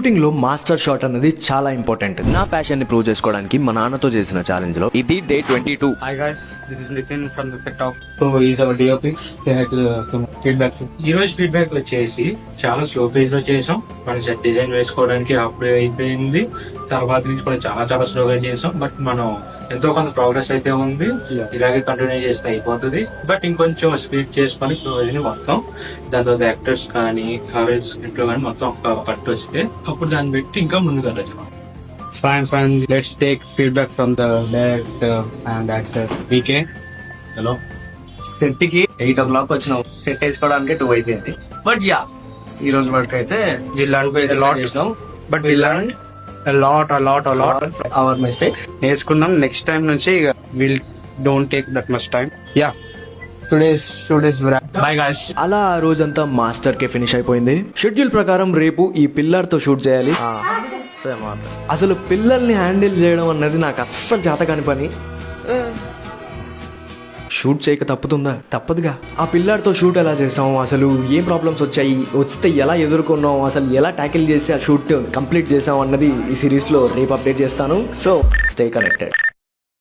Shooting లో master shot అనేది చాలా ఇంపార్టెంట్. నా ప్యాషన్ ని ప్రూవ్ చేసుకోవడానికి మా నాన్నతో చేసిన ఛాలెంజ్ లో ఇది day 22. Hi guys, this is Nitin from the set of. So he's our DOP. Say hi to the feedback. ఈ రోజు ఫీడ్బ్యాక్ వచ్చేసి చాలా స్లో పేజ్ లో చేసాం. మనం సెట్ డిజైన్ వేసుకోవడానికి అప్పుడే అయిపోయింది. తర్వాత నుంచి కూడా చాలా స్లోగా చేసాం. బట్ మనం ఎంతో కొంత ప్రోగ్రెస్ అయితే ఉంది. ఇలాగే కంటిన్యూ చేస్తే అయిపోతుంది. బట్ ఇంకొంచెం స్పీడ్ చేసుకొని రోజుని మొత్తం దాని తర్వాత యాక్టర్స్ కానీ కవరేజ్ ఇంట్లో కానీ మొత్తం ఒక పట్టు వస్తే అప్పుడు దాన్ని పెట్టి ఇంకా ముందుకు వెళ్ళచ్చు. Fine. Let's take feedback from the director and actors. VK. Hello, set కి 8 o'clock వచ్చినాం. సెట్ వేసుకోవడానికి 2 అయిపోయింది. బట్ యా ఈ రోజు వరకు అయితే We learned a lot. చేసినాం. But we learned a lot. Hour mistakes. నేర్చుకున్నాం. నెక్స్ట్ టైం నుంచి will don't take that much time. Yeah today's shoot is bye guys. అలా ఆ రోజంతా మాస్టర్ కే ఫినిష్ అయిపోయింది. షెడ్యూల్ ప్రకారం రేపు ఈ పిల్లర్ తో షూట్ చేయాలి. అసలు పిల్లల్ని హ్యాండిల్ చేయడం అన్నది నాకు అస్సలు చేత కాని పని. షూట్ చేయక తప్పదుగా. ఆ పిల్లర్ తో షూట్ ఎలా చేసాం, అసలు ఏం ప్రాబ్లమ్స్ వచ్చాయి, వస్తే ఎలా ఎదుర్కొన్నాం, అసలు ఎలా ట్యాకిల్ చేసి ఆ షూట్ కంప్లీట్ చేసాం అన్నది ఈ సిరీస్ లో రేపు అప్డేట్ చేస్తాను. So stay connected.